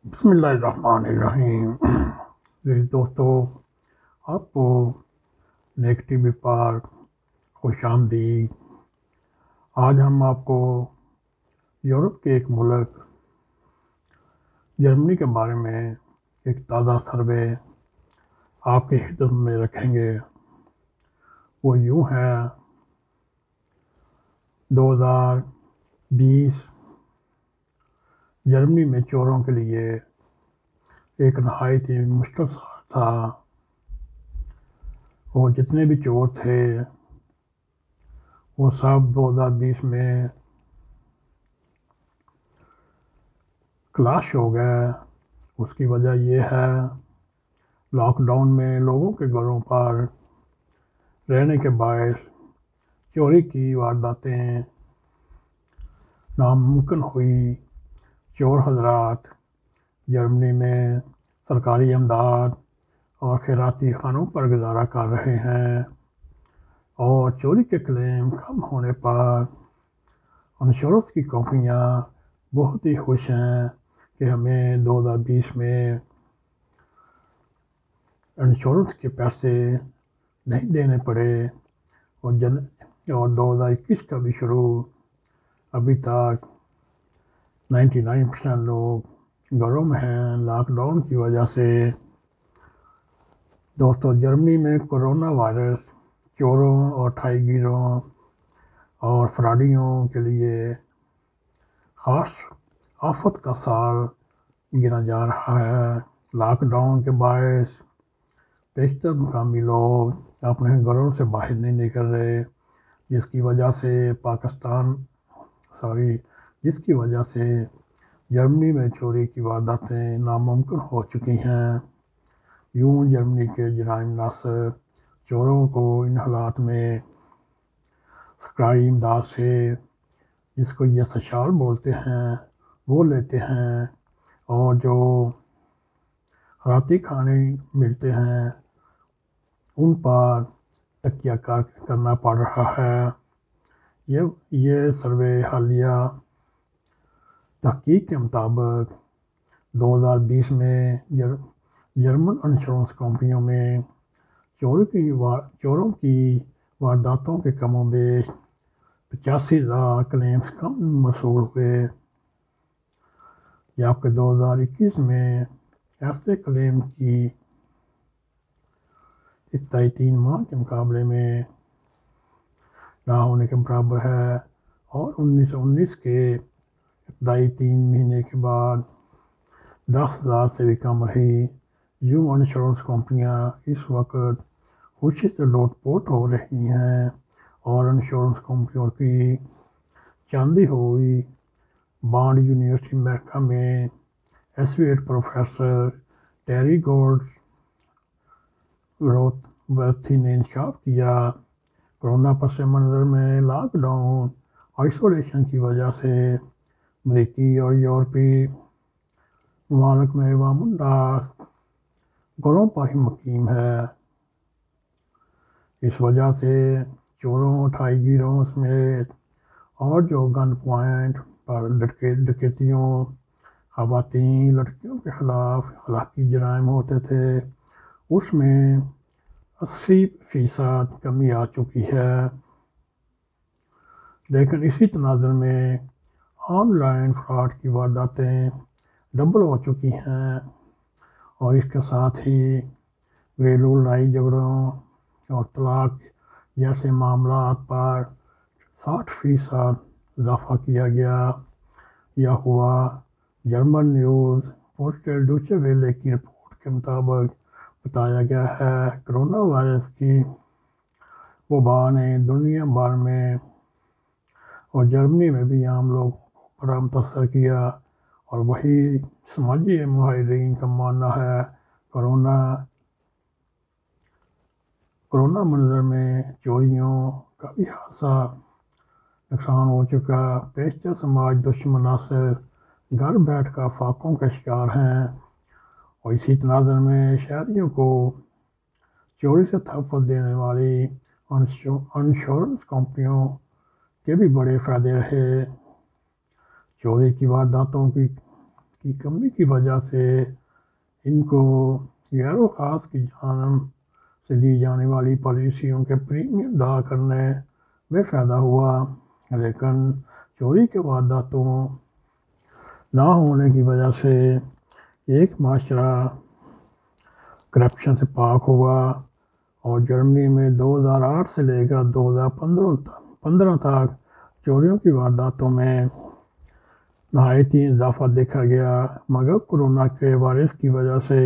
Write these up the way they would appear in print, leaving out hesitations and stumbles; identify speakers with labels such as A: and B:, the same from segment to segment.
A: بسم اللہ الرحمن الرحیم۔ جی دوستو، آپ کو نیک ٹی وی پر خوش آمدید۔ آج ہم آپ کو یورپ کے ایک ملک جرمنی کے بارے میں ایک تازہ سروے آپ کی خدمت میں رکھیں گے۔ وہ یوں ہے: 2020 جرمنی میں چوروں کے لیے ایک نہایت ہی مشکل سال تھا۔ وہ جتنے بھی چور تھے وہ سب 2020 میں کلاش ہو گئے۔ اس کی وجہ یہ ہے، لاک ڈاؤن میں لوگوں کے گھروں پر رہنے کے باعث چوری کی وارداتیں ناممکن ہوئی۔ چور حضرات جرمنی میں سرکاری امداد اور خیراتی خانوں پر گزارا کر رہے ہیں، اور چوری کے کلیم کم ہونے پر انشورنس کی کمپنیاں بہت ہی خوش ہیں کہ ہمیں 2020 میں انشورنس کے پیسے نہیں دینے پڑے، اور 2021 کا بھی شروع ابھی تک 99% لوگ گھروں میں ہیں لاک ڈاؤن کی وجہ سے۔ دوستو، جرمنی میں کرونا وائرس چوروں اور ٹھائی گیروں اور فراڈیوں کے لیے خاص آفت کا سال گنا جا رہا ہے۔ لاک ڈاؤن کے باعث بیشتر مقامی لوگ اپنے گھروں سے باہر نہیں نکل رہے، جس کی وجہ سے جرمنی میں چوری کی وارداتیں ناممکن ہو چکی ہیں۔ یوں جرمنی کے جرائم ناصر چوروں کو ان حالات میں سرکاری امداد سے، جس کو یہ سشال بولتے ہیں، وہ لیتے ہیں، اور جو خیراتی کھانے ملتے ہیں ان پر تکیہ کرنا پڑ رہا ہے۔ یہ سروے حالیہ تحقیق کے مطابق 2020 میں جرمن انشورنس کمپنیوں میں چوروں کی وارداتوں کے کم و بیش 85,000 کلیمز کم موصول ہوئے، جبکہ 2021 میں ایسے کلیم کی ابتدائی 3 ماہ کے مقابلے میں نہ ہونے کے برابر ہے، اور 1919 کے ابتدائی 3 مہینے کے بعد 10,000 سے بھی کم رہی۔ یوں انشورنس کمپنیاں اس وقت خوشی سے لوٹ پوٹ ہو رہی ہیں، اور انشورنس کمپنیوں کی چاندی ہوئی۔ بانڈ یونیورسٹی امریکہ میں ایسوسیٹ پروفیسر ٹیری گولڈ ورتھی نے انکشاف کیا: کورونا پس منظر میں لاک ڈاؤن آئسولیشن کی وجہ سے امریکی اور یورپی ممالک میں عوام الناس گھروں پر ہی مقیم ہے۔ اس وجہ سے چوروں، ٹھائی گیروں سمیت اور جو گن پوائنٹ پر ڈکیتیوں، خواتین، لڑکیوں کے خلاف اخلاقی جرائم ہوتے تھے، اس میں 80% کمی آ چکی ہے۔ لیکن اسی تناظر میں آن لائن فراڈ کی وارداتیں ڈبل ہو چکی ہیں، اور اس کے ساتھ ہی گھریلو لڑائی جھگڑوں اور طلاق جیسے معاملات پر 60% اضافہ کیا گیا۔ یہ ہوا جرمن نیوز پورٹل ڈوچے ویلے کی رپورٹ کے مطابق بتایا گیا ہے۔ کرونا وائرس کی وبا نے دنیا بھر میں اور جرمنی میں بھی عام لوگوں کو بڑا متاثر کیا، اور وہی سماجی ماہرین کا ماننا ہے کرونا منظر میں چوریوں کا بھی خاصا نقصان ہو چکا۔ بیشتر سماج دشمن عناصر گھر بیٹھ کر فاقوں کا شکار ہیں، اور اسی تناظر میں شہریوں کو چوری سے تحفظ دینے والی انشورنس کمپنیوں کے بھی بڑے فائدے رہے۔ چوری کی وارداتوں کی کی کمی کی وجہ سے ان کو غیر و خاص کی جانب سے دی جانے والی پالیسیوں کے پریمیم ادا کرنے میں فائدہ ہوا، لیکن چوری کے وارداتوں نہ ہونے کی وجہ سے ایک معاشرہ کرپشن سے پاک ہوا، اور جرمنی میں 2008 سے لے کر 2015 تک چوریوں کی وارداتوں میں نہایت ہی اضافہ دیکھا گیا، مگر کورونا کے وائرس کی وجہ سے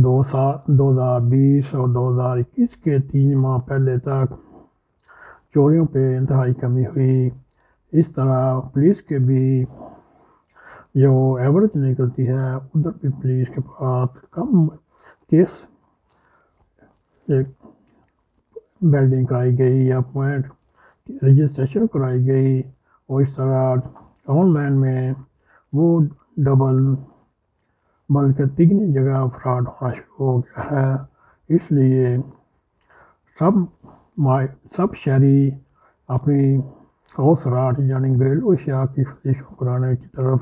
A: 2020 اور 2021 کے 3 ماہ پہلے تک چوریوں پہ انتہائی کمی ہوئی۔ اس طرح پولیس کے بھی جو ایوریج نکلتی ہے ادھر بھی پولیس کے پاس کم کیس بلڈنگ کرائی گئی یا پوائنٹ رجسٹریشن کرائی گئی، اور اس طرح آن لائن میں وہ ڈبل بلکہ تگنی جگہ فراڈ ہونا شروع ہو گیا ہے۔ اس لیے سب شہری اپنی اوسراٹ یعنی گھریلو اشیاء کی فروخت کرانے کی طرف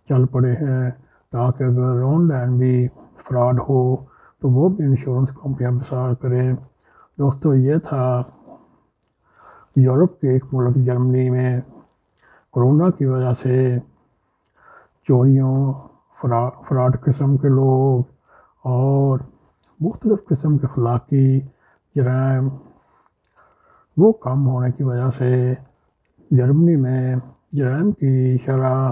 A: چل پڑے ہیں، تاکہ اگر آن لائن بھی فراڈ ہو تو وہ بھی انشورنس کمپنیاں بسار کریں۔ دوستو، یہ تھا یورپ کے ایک ملک جرمنی میں کورونا کی وجہ سے چوریوں، فراڈ قسم کے لوگ اور مختلف قسم کے اخلاقی جرائم وہ کم ہونے کی وجہ سے جرمنی میں جرائم کی شرح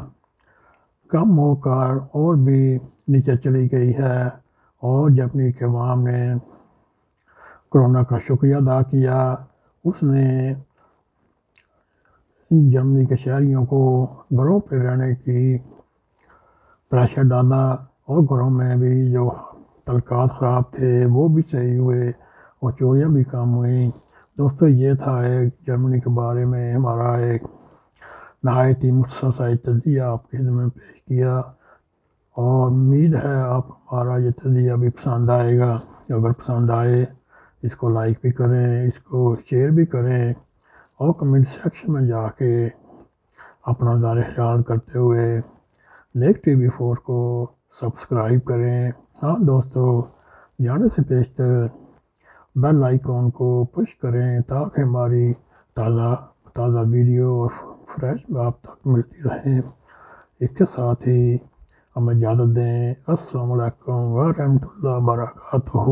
A: کم ہو کر اور بھی نیچے چلی گئی ہے، اور جرمنی کے عوام نے کورونا کا شکریہ ادا کیا۔ اس نے جرمنی کے شہریوں کو گھروں پہ رہنے کی پریشر ڈالا، اور گھروں میں بھی جو تعلقات خراب تھے وہ بھی صحیح ہوئے اور چوریاں بھی کم ہوئیں۔ دوستو، یہ تھا ایک جرمنی کے بارے میں ہمارا ایک نہایت ہی مختصر سا تجزیہ آپ کے خدمت میں پیش کیا، اور امید ہے آپ کو ہمارا یہ تجزیہ بھی پسند آئے گا۔ اگر پسند آئے اس کو لائک بھی کریں، اس کو شیئر بھی کریں، اور کمنٹ سیکشن میں جا کے اپنا نظر خیال کرتے ہوئے نیک ٹی وی 4 کو سبسکرائب کریں۔ ہاں دوستو، جانے سے پیشتر بیل آئیکن کو پش کریں تاکہ ہماری تازہ ویڈیو اور فریش آپ تک ملتی رہیں۔ اس کے ساتھ ہی ہمیں اجازت دیں۔ السلام علیکم ورحمۃ اللہ وبرکاتہ۔